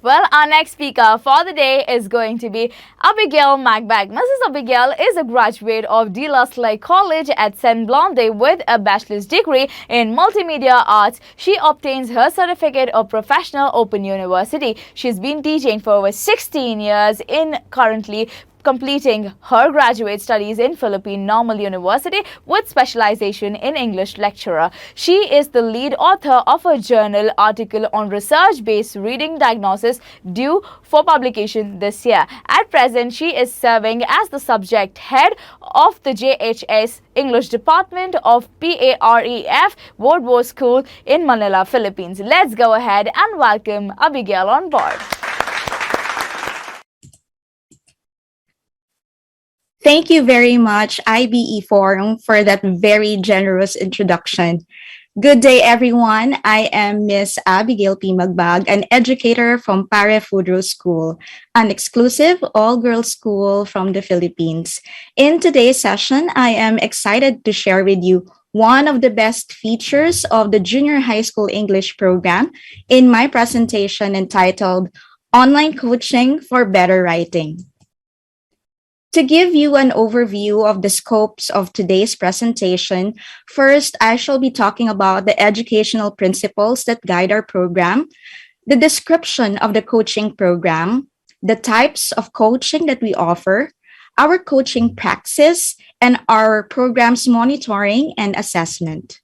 Well, our next speaker for the day is going to be Abygail Magbag. Mrs. Abygail is a graduate of De La Salle College at Saint Blonde with a bachelor's degree in multimedia arts. She obtains her certificate of professional Open University. She's been teaching for over 16 years in currently completing her graduate studies in Philippine Normal University with specialization in English lecturer. She is the lead author of a journal article on research-based reading diagnosis due for publication this year. At present, she is serving as the subject head of the JHS English Department of PAREF World War School in Manila, Philippines. Let's go ahead and welcome Abigail on board. Thank you very much, IBE Forum, for that very generous introduction. Good day, everyone. I am Miss Abigail P. Magbag, an educator from Pare Fudro School, an exclusive all-girls school from the Philippines. In today's session, I am excited to share with you one of the best features of the junior high school English program in my presentation entitled Online Coaching for Better Writing. To give you an overview of the scopes of today's presentation, first, I shall be talking about the educational principles that guide our program, the description of the coaching program, the types of coaching that we offer, our coaching praxis, and our program's monitoring and assessment.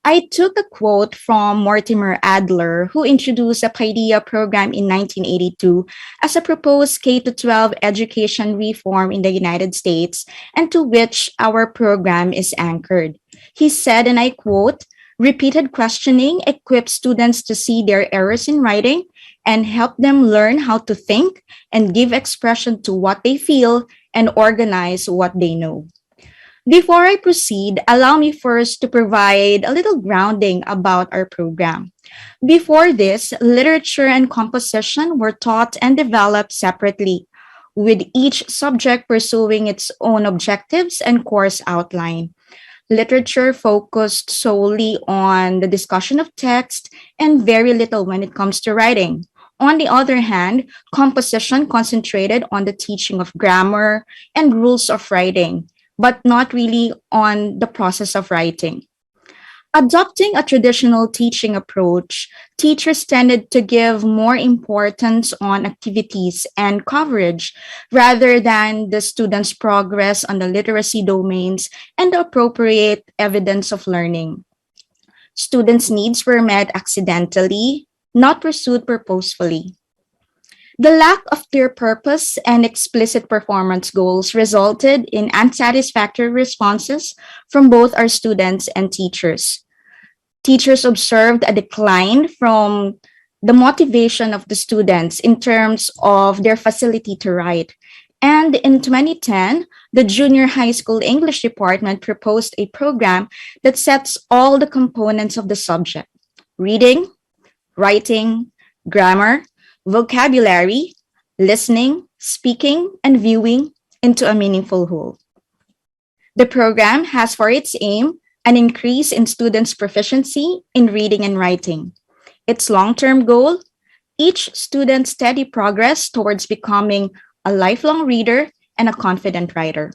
I took a quote from Mortimer Adler, who introduced the PIDEA program in 1982 as a proposed K-12 education reform in the United States, and to which our program is anchored. He said, and I quote, "Repeated questioning equips students to see their errors in writing and help them learn how to think and give expression to what they feel and organize what they know." Before I proceed, allow me first to provide a little grounding about our program. Before this, literature and composition were taught and developed separately, with each subject pursuing its own objectives and course outline. Literature focused solely on the discussion of text and very little when it comes to writing. On the other hand, composition concentrated on the teaching of grammar and rules of writing, but not really on the process of writing. Adopting a traditional teaching approach, teachers tended to give more importance on activities and coverage rather than the students' progress on the literacy domains and the appropriate evidence of learning. Students' needs were met accidentally, not pursued purposefully. The lack of clear purpose and explicit performance goals resulted in unsatisfactory responses from both our students and teachers. Teachers observed a decline from the motivation of the students in terms of their facility to write. And in 2010, the Junior High School English Department proposed a program that sets all the components of the subject: reading, writing, grammar, vocabulary, listening, speaking, and viewing into a meaningful whole. The program has for its aim an increase in students' proficiency in reading and writing. Its long-term goal, each student's steady progress towards becoming a lifelong reader and a confident writer.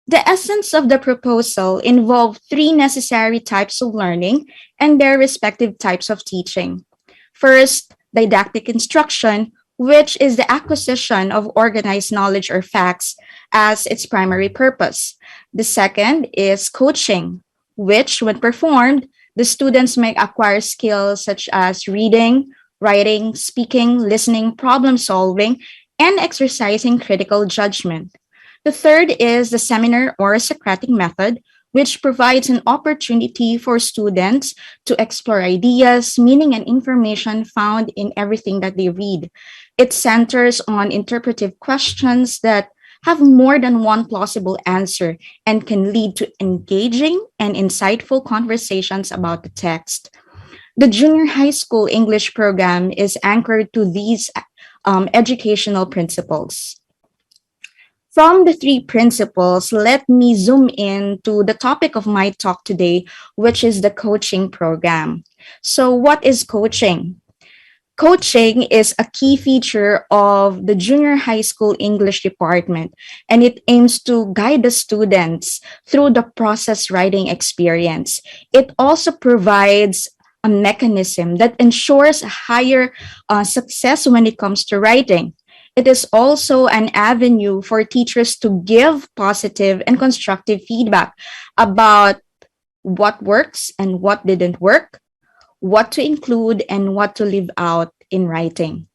The essence of the proposal involved three necessary types of learning and their respective types of teaching. First, didactic instruction, which is the acquisition of organized knowledge or facts as its primary purpose. The second is coaching, which, when performed, the students may acquire skills such as reading, writing, speaking, listening, problem solving, and exercising critical judgment. The third is the seminar or Socratic method, which provides an opportunity for students to explore ideas, meaning, and information found in everything that they read. It centers on interpretive questions that have more than one plausible answer and can lead to engaging and insightful conversations about the text. The junior high school English program is anchored to these educational principles. From the three principles, let me zoom in to the topic of my talk today, which is the coaching program. So what is coaching? Coaching is a key feature of the junior high school English department, and it aims to guide the students through the process writing experience. It also provides a mechanism that ensures higher success when it comes to writing. It is also an avenue for teachers to give positive and constructive feedback about what works and what didn't work, what to include and what to leave out in writing.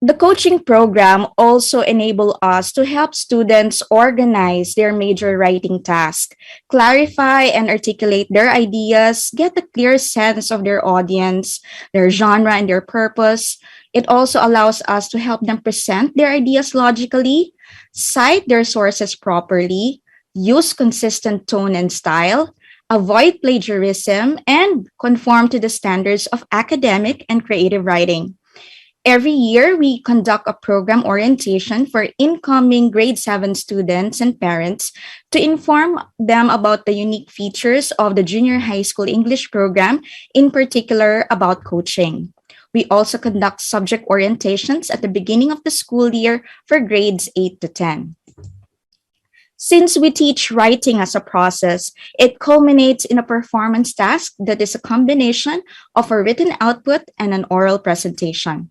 The coaching program also enable us to help students organize their major writing task, clarify and articulate their ideas, get a clear sense of their audience, their genre and their purpose. It also allows us to help them present their ideas logically, cite their sources properly, use consistent tone and style, avoid plagiarism, and conform to the standards of academic and creative writing. Every year, we conduct a program orientation for incoming grade 7 students and parents to inform them about the unique features of the junior high school English program, in particular about coaching. We also conduct subject orientations at the beginning of the school year for grades 8 to 10. Since we teach writing as a process, it culminates in a performance task that is a combination of a written output and an oral presentation.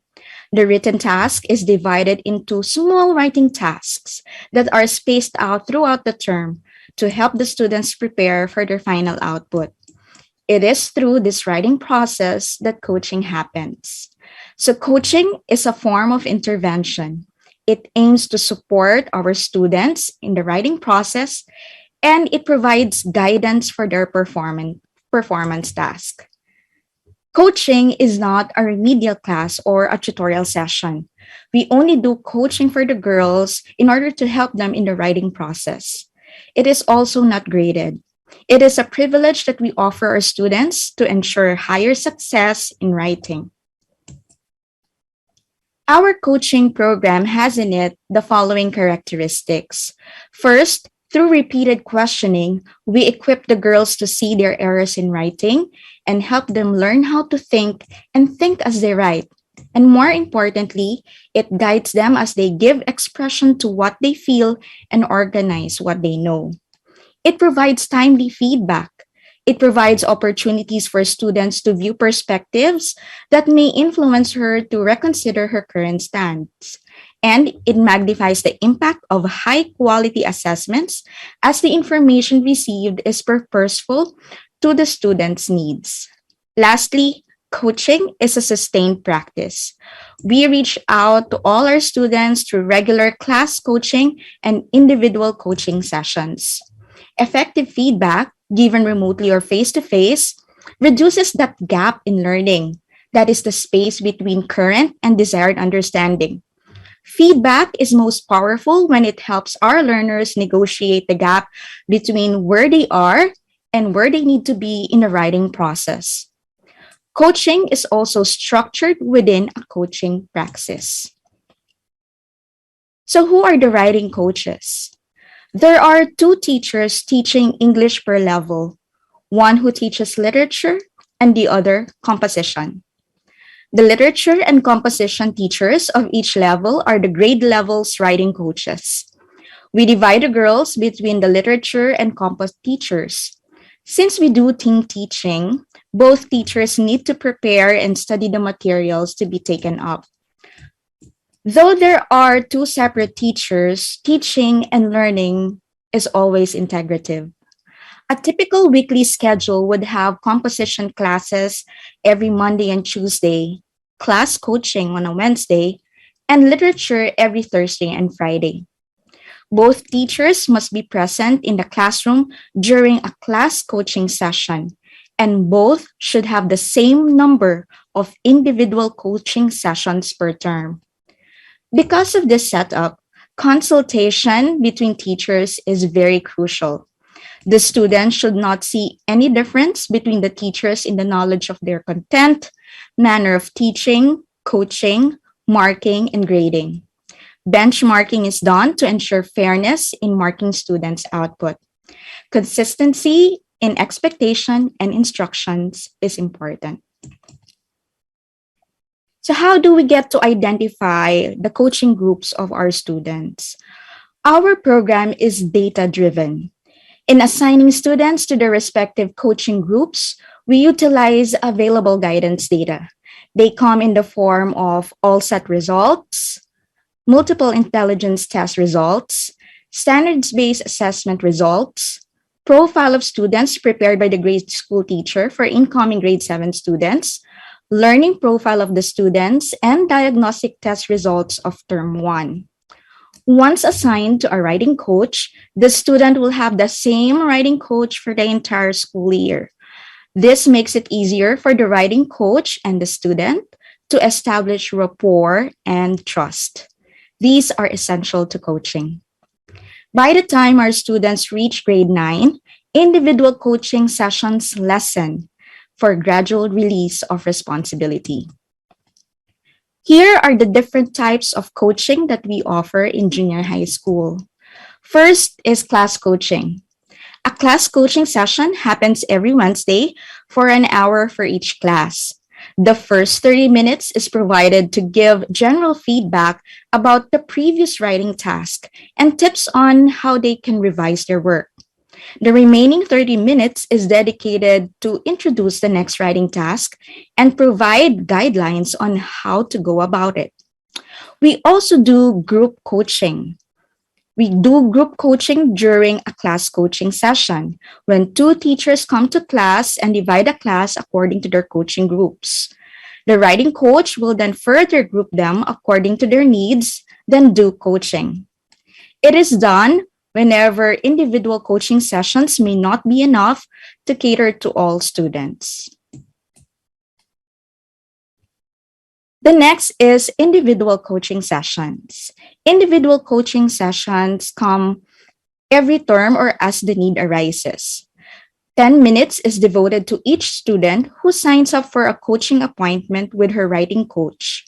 The written task is divided into small writing tasks that are spaced out throughout the term to help the students prepare for their final output. It is through this writing process that coaching happens. So, coaching is a form of intervention. It aims to support our students in the writing process, and it provides guidance for their performance task. Coaching is not a remedial class or a tutorial session. We only do coaching for the girls in order to help them in the writing process. It is also not graded. It is a privilege that we offer our students to ensure higher success in writing. Our coaching program has in it the following characteristics. First, through repeated questioning, we equip the girls to see their errors in writing and help them learn how to think and think as they write. And more importantly, it guides them as they give expression to what they feel and organize what they know. It provides timely feedback. It provides opportunities for students to view perspectives that may influence her to reconsider her current stance. And it magnifies the impact of high quality assessments as the information received is purposeful to the student's needs. Lastly, coaching is a sustained practice. We reach out to all our students through regular class coaching and individual coaching sessions. Effective feedback, given remotely or face to face, reduces that gap in learning. That is the space between current and desired understanding. Feedback is most powerful when it helps our learners negotiate the gap between where they are and where they need to be in the writing process. Coaching is also structured within a coaching praxis. So, who are the writing coaches? There are two teachers teaching English per level, one who teaches literature and the other composition. The literature and composition teachers of each level are the grade levels writing coaches. We divide the girls between the literature and compos teachers. Since we do team teaching, both teachers need to prepare and study the materials to be taken up. Though there are two separate teachers, teaching and learning is always integrative. A typical weekly schedule would have composition classes every Monday and Tuesday, class coaching on a Wednesday, and literature every Thursday and Friday. Both teachers must be present in the classroom during a class coaching session, and both should have the same number of individual coaching sessions per term. Because of this setup, consultation between teachers is very crucial. The students should not see any difference between the teachers in the knowledge of their content, manner of teaching, coaching, marking, and grading. Benchmarking is done to ensure fairness in marking students' output. Consistency in expectation and instructions is important. So, how do we get to identify the coaching groups of our students? Our program is data driven. In assigning students to their respective coaching groups, we utilize available guidance data. They come in the form of all set results, multiple intelligence test results, standards based assessment results, profile of students prepared by the grade school teacher for incoming grade 7 students, learning profile of the students, and diagnostic test results of term 1. Once assigned to a writing coach, the student will have the same writing coach for the entire school year. This makes it easier for the writing coach and the student to establish rapport and trust. These are essential to coaching. By the time our students reach grade 9, individual coaching sessions lessen for gradual release of responsibility. Here are the different types of coaching that we offer in junior high school. First is class coaching. A class coaching session happens every Wednesday for an hour for each class. The first 30 minutes is provided to give general feedback about the previous writing task and tips on how they can revise their work. The remaining 30 minutes is dedicated to introduce the next writing task and provide guidelines on how to go about it. We also do group coaching. We do group coaching during a class coaching session when two teachers come to class and divide a class according to their coaching groups. The writing coach will then further group them according to their needs, then do coaching. It is done whenever individual coaching sessions may not be enough to cater to all students. The next is individual coaching sessions. Individual coaching sessions come every term or as the need arises. 10 minutes is devoted to each student who signs up for a coaching appointment with her writing coach.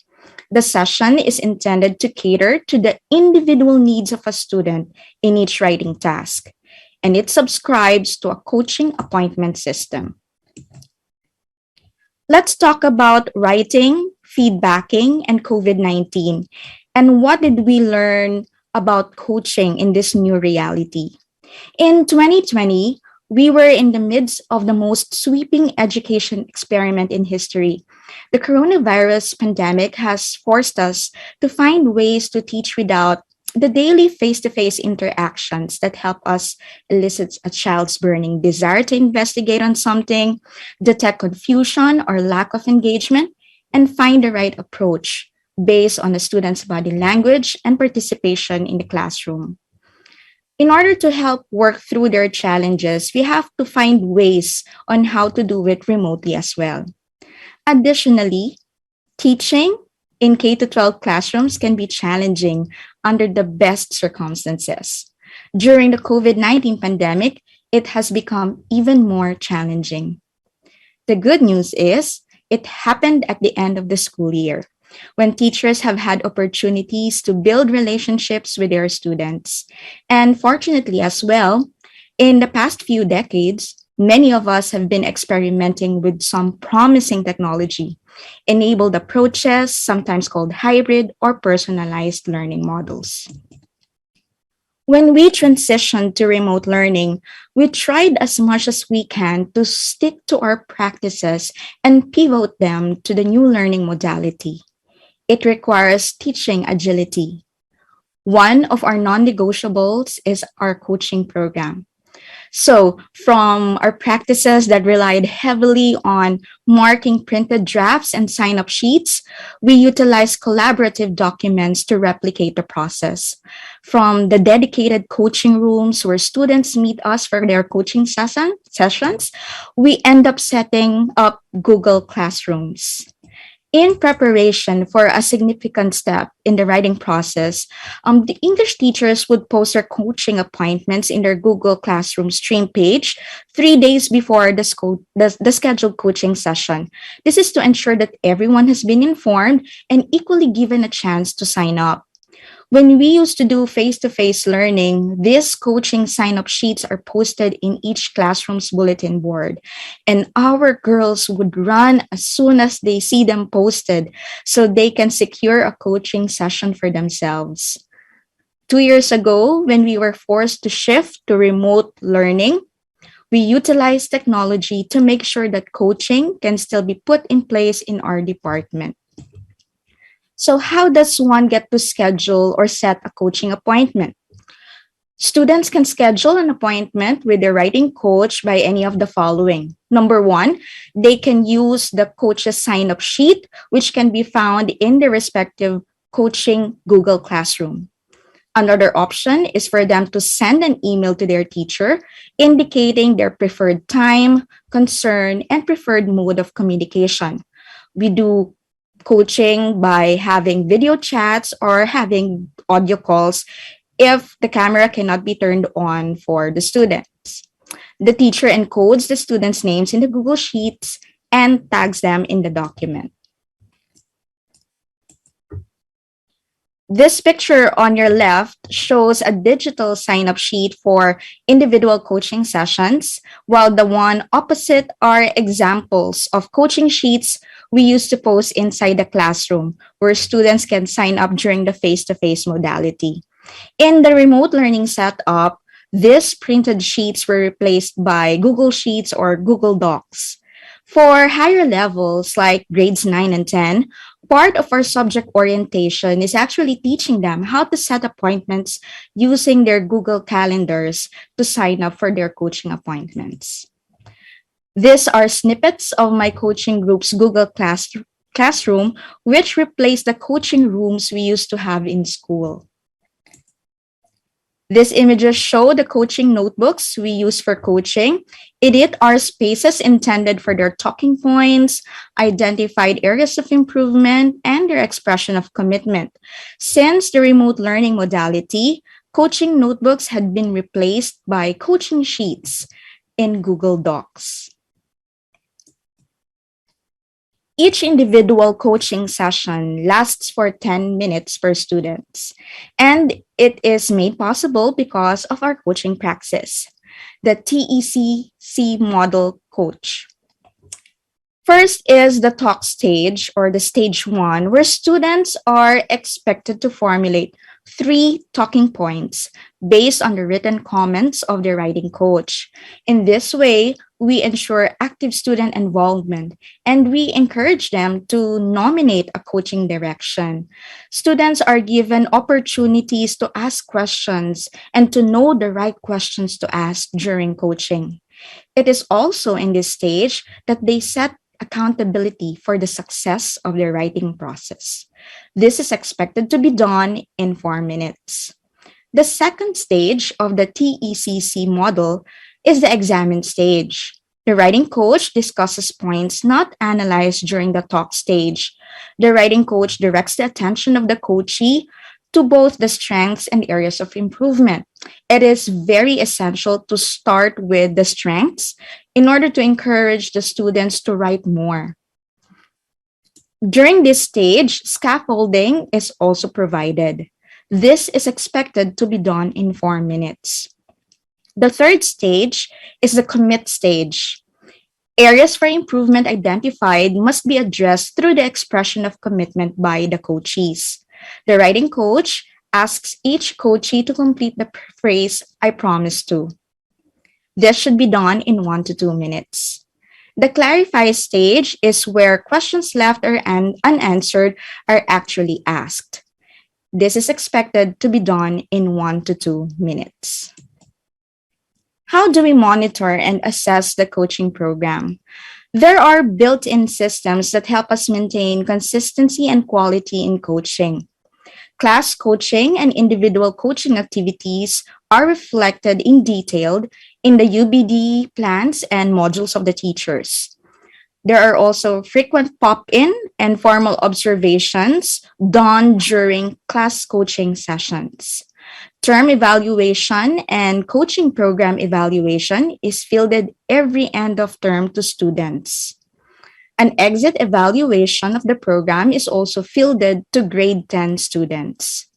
The session is intended to cater to the individual needs of a student in each writing task, and it subscribes to a coaching appointment system. Let's talk about writing, feedbacking, and COVID-19. And what did we learn about coaching in this new reality? In 2020, we were in the midst of the most sweeping education experiment in history. The coronavirus pandemic has forced us to find ways to teach without the daily face to face interactions that help us elicit a child's burning desire to investigate on something, detect confusion or lack of engagement, and find the right approach based on the student's body language and participation in the classroom. In order to help work through their challenges, we have to find ways on how to do it remotely as well. Additionally, teaching in K 12 classrooms can be challenging under the best circumstances. During the COVID-19 pandemic, it has become even more challenging. The good news is it happened at the end of the school year, when teachers have had opportunities to build relationships with their students. And fortunately, as well, in the past few decades, many of us have been experimenting with some promising technology, enabled approaches, sometimes called hybrid or personalized learning models. When we transitioned to remote learning, we tried as much as we can to stick to our practices and pivot them to the new learning modality. It requires teaching agility. One of our non-negotiables is our coaching program. So, from our practices that relied heavily on marking printed drafts and sign-up sheets, we utilize collaborative documents to replicate the process. From the dedicated coaching rooms where students meet us for their coaching sessions, we end up setting up Google Classrooms. In preparation for a significant step in the writing process, the English teachers would post their coaching appointments in their Google Classroom stream page 3 days before the scheduled coaching session. This is to ensure that everyone has been informed and equally given a chance to sign up. When we used to do face-to-face learning, these coaching sign-up sheets are posted in each classroom's bulletin board. And our girls would run as soon as they see them posted so they can secure a coaching session for themselves. 2 years ago, when we were forced to shift to remote learning, we utilized technology to make sure that coaching can still be put in place in our department. So, how does one get to schedule or set a coaching appointment? Students can schedule an appointment with their writing coach by any of the following. Number one, they can use the coach's sign up sheet, which can be found in the respective coaching Google Classroom. Another option is for them to send an email to their teacher indicating their preferred time, concern, and preferred mode of communication. We do coaching by having video chats or having audio calls if the camera cannot be turned on for the students. The teacher encodes the students' names in the Google Sheets and tags them in the document. This picture on your left shows a digital sign-up sheet for individual coaching sessions, while the one opposite are examples of coaching sheets we used to post inside the classroom where students can sign up during the face-to-face modality. In the remote learning setup, these printed sheets were replaced by Google Sheets or Google Docs. For higher levels like grades 9 and 10, part of our subject orientation is actually teaching them how to set appointments using their Google calendars to sign up for their coaching appointments. These are snippets of my coaching group's Classroom, which replaced the coaching rooms we used to have in school. These images show the coaching notebooks we use for coaching. Edit are spaces intended for their talking points, identified areas of improvement, and their expression of commitment. Since the remote learning modality, coaching notebooks had been replaced by coaching sheets in Google Docs. Each individual coaching session lasts for 10 minutes per student, and it is made possible because of our coaching praxis, the TECC model coach. First is the talk stage or the stage one, where students are expected to formulate 3 talking points based on the written comments of their writing coach. In this way, we ensure active student involvement and we encourage them to nominate a coaching direction. Students are given opportunities to ask questions and to know the right questions to ask during coaching. It is also in this stage that they set accountability for the success of their writing process. This is expected to be done in 4 minutes. The second stage of the TECC model is the examine stage. The writing coach discusses points not analyzed during the talk stage. The writing coach directs the attention of the coachee to both the strengths and areas of improvement. It is very essential to start with the strengths in order to encourage the students to write more. During this stage, scaffolding is also provided. This is expected to be done in 4 minutes. The third stage is the commit stage. Areas for improvement identified must be addressed through the expression of commitment by the coachees. The writing coach asks each coachee to complete the phrase, "I promise to." This should be done in 1 to 2 minutes. The clarify stage is where questions left or unanswered are actually asked. This is expected to be done in 1 to 2 minutes. How do we monitor and assess the coaching program? There are built-in systems that help us maintain consistency and quality in coaching. Class coaching and individual coaching activities are reflected in detail in the UBD plans and modules of the teachers. There are also frequent pop-in and formal observations done during class coaching sessions. Term evaluation and coaching program evaluation is fielded every end of term to students. An exit evaluation of the program is also fielded to grade 10 students.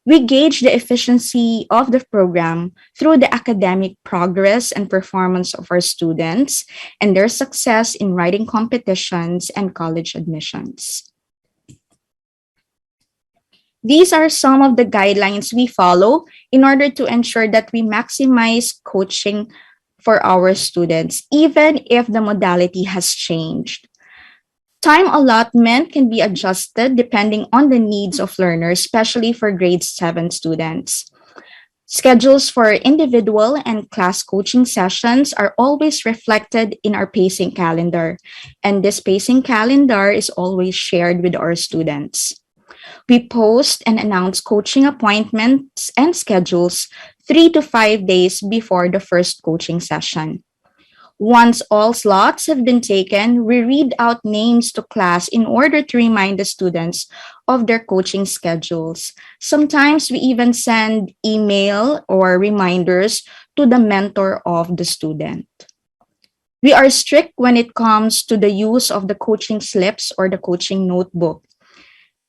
We gauge the efficiency of the program through the academic progress and performance of our students and their success in writing competitions and college admissions. These are some of the guidelines we follow in order to ensure that we maximize coaching for our students, even if the modality has changed. Time allotment can be adjusted depending on the needs of learners, especially for grade 7 students. Schedules for individual and class coaching sessions are always reflected in our pacing calendar, and this pacing calendar is always shared with our students. We post and announce coaching appointments and schedules 3 to 5 days before the first coaching session. Once all slots have been taken, we read out names to class in order to remind the students of their coaching schedules. Sometimes we even send email or reminders to the mentor of the student. We are strict when it comes to the use of the coaching slips or the coaching notebook.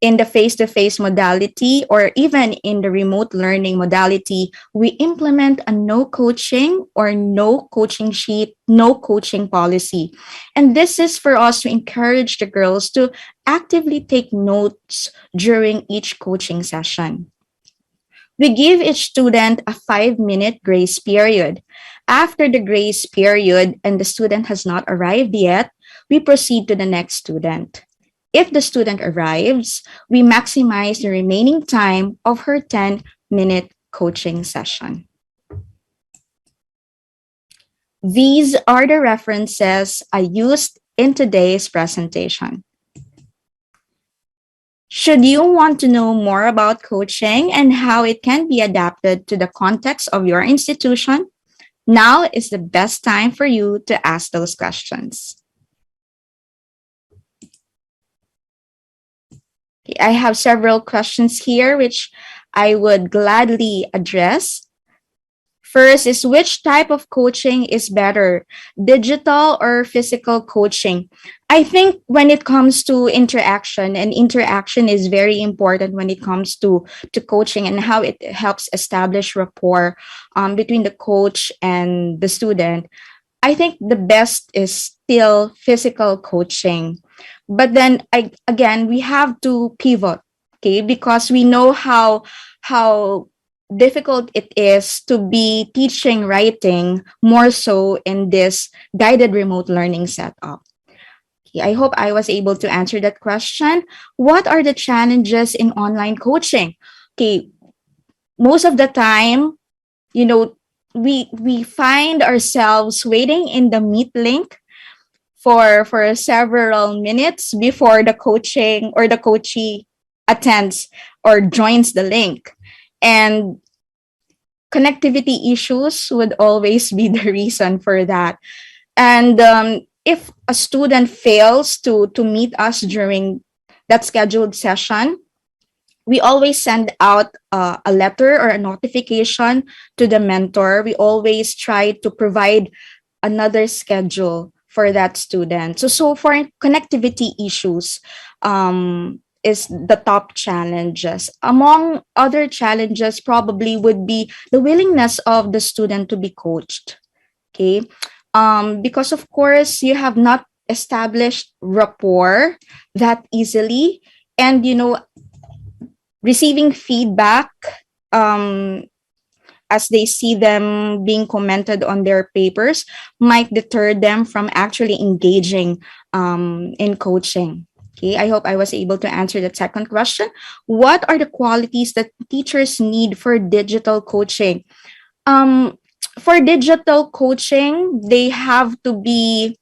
In the face-to-face modality or even in the remote learning modality, we implement a no coaching or no coaching sheet, no coaching policy. And this is for us to encourage the girls to actively take notes during each coaching session. We give each student a 5-minute grace period. After the grace period and the student has not arrived yet, we proceed to the next student. If the student arrives, we maximize the remaining time of her 10-minute coaching session. These are the references I used in today's presentation. Should you want to know more about coaching and how it can be adapted to the context of your institution, now is the best time for you to ask those questions. I have several questions here which I would gladly address. First is, which type of coaching is better, digital or physical coaching? I think when it comes to interaction, and interaction is very important when it comes to coaching and how it helps establish rapport between the coach and the student. I think the best is still physical coaching. But then again, we have to pivot, okay? Because we know how difficult it is to be teaching writing more so in this guided remote learning setup. Okay, I hope I was able to answer that question. What are the challenges in online coaching? Okay, most of the time, you know, we find ourselves waiting in the meet link for several minutes before the coaching or the coachee attends or joins the link. And connectivity issues would always be the reason for that. And if a student fails to meet us during that scheduled session, we always send out a letter or a notification to the mentor. We always try to provide another schedule for that student. So for connectivity issues, is the top challenges. Among other challenges, probably would be the willingness of the student to be coached. Okay, because of course you have not established rapport that easily, and receiving feedback as they see them being commented on their papers might deter them from actually engaging in coaching. Okay, I hope I was able to answer the second question. What are the qualities that teachers need for digital coaching? For digital coaching, they have to be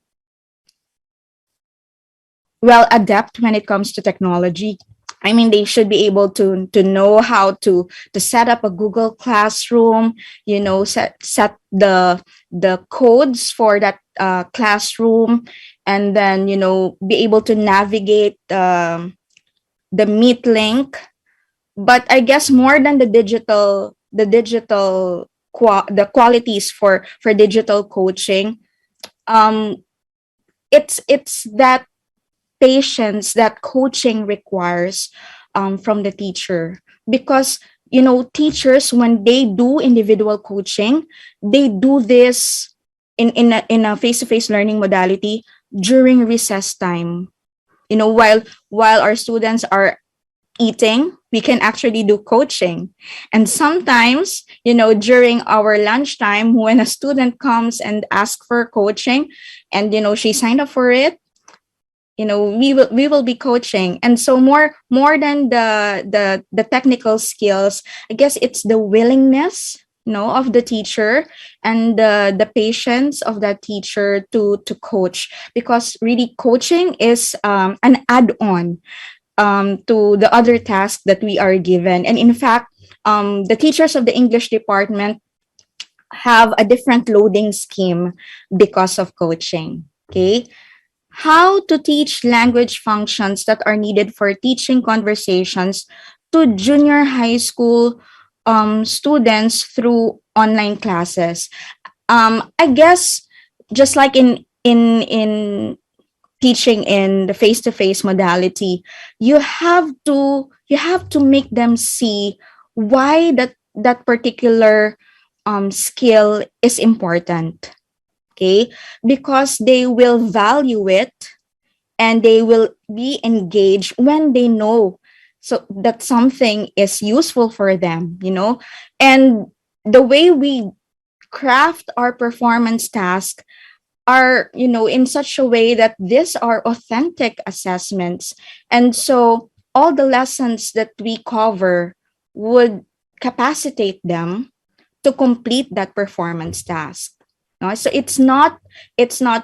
well adept when it comes to technology. I mean, they should be able to know how to set up a Google Classroom, set the codes for that classroom, and then be able to navigate the Meet link. But I guess more than the qualities for digital coaching, it's that patience that coaching requires from the teacher, because teachers, when they do individual coaching, they do this in a face-to-face learning modality during recess time. While our students are eating, we can actually do coaching. And sometimes, during our lunchtime, when a student comes and asks for coaching, and she signed up for it, we will be coaching. And so more than the technical skills, I guess it's the willingness, of the teacher, and the patience of that teacher to coach, because really coaching is an add-on to the other tasks that we are given. And in fact, the teachers of the English department have a different loading scheme because of coaching. Okay. How to teach language functions that are needed for teaching conversations to junior high school students through online classes. I guess just like in teaching in the face-to-face modality, you have to make them see why that particular skill is important. Okay, because they will value it, and they will be engaged when they know so that something is useful for them. And the way we craft our performance task are, in such a way that these are authentic assessments. And so all the lessons that we cover would capacitate them to complete that performance task. No? So it's not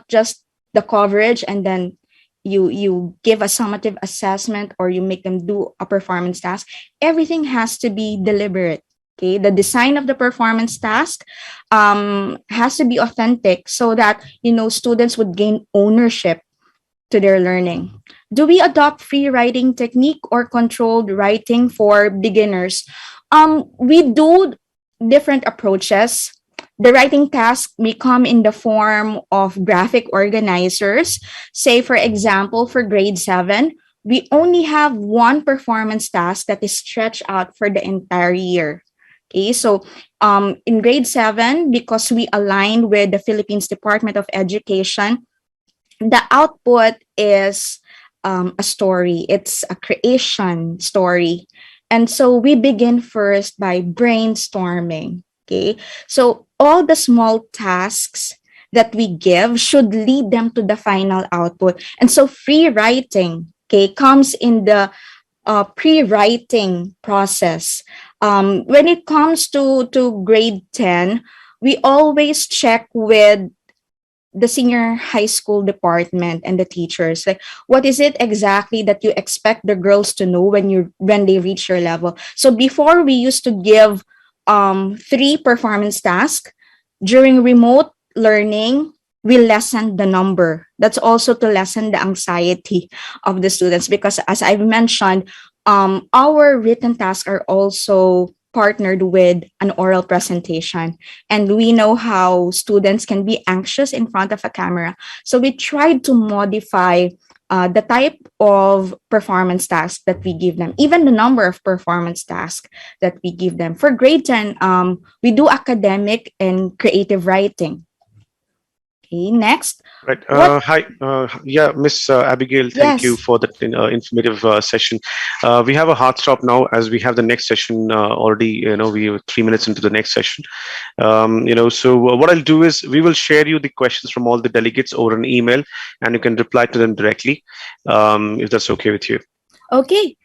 just the coverage, and then you give a summative assessment, or you make them do a performance task. Everything has to be deliberate. Okay, the design of the performance task has to be authentic, so that students would gain ownership to their learning. Do we adopt free writing technique or controlled writing for beginners? We do different approaches. The writing task may come in the form of graphic organizers. Say, for example, for grade 7, we only have one performance task that is stretched out for the entire year. Okay, so in grade 7, because we aligned with the Philippines Department of Education, the output is a story. It's a creation story. And so we begin first by brainstorming. Okay, so all the small tasks that we give should lead them to the final output. And so free writing, okay, comes in the pre-writing process. When it comes to grade 10, we always check with the senior high school department and the teachers, like, what is it exactly that you expect the girls to know when they reach your level. So before, we used to give 3 performance tasks. During remote learning, we lessen the number. That's also to lessen the anxiety of the students, because as I've mentioned, our written tasks are also partnered with an oral presentation. And we know how students can be anxious in front of a camera. So we tried to modify the type of performance tasks that we give them, even the number of performance tasks that we give them. For grade 10, we do academic and creative writing. Okay, next. Right. What? Hi. Yeah, Miss Abigail, thank you Yes. for that informative session. We have a hard stop now, as we have the next session already. We are 3 minutes into the next session. So what I'll do is we will share you the questions from all the delegates over an email, and you can reply to them directly, if that's okay with you. Okay.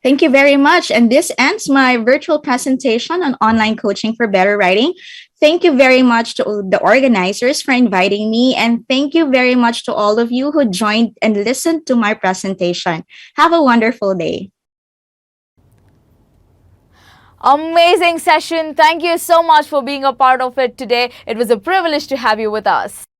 Thank you very much. And this ends my virtual presentation on online coaching for better writing. Thank you very much to the organizers for inviting me. And thank you very much to all of you who joined and listened to my presentation. Have a wonderful day. Amazing session. Thank you so much for being a part of it today. It was a privilege to have you with us.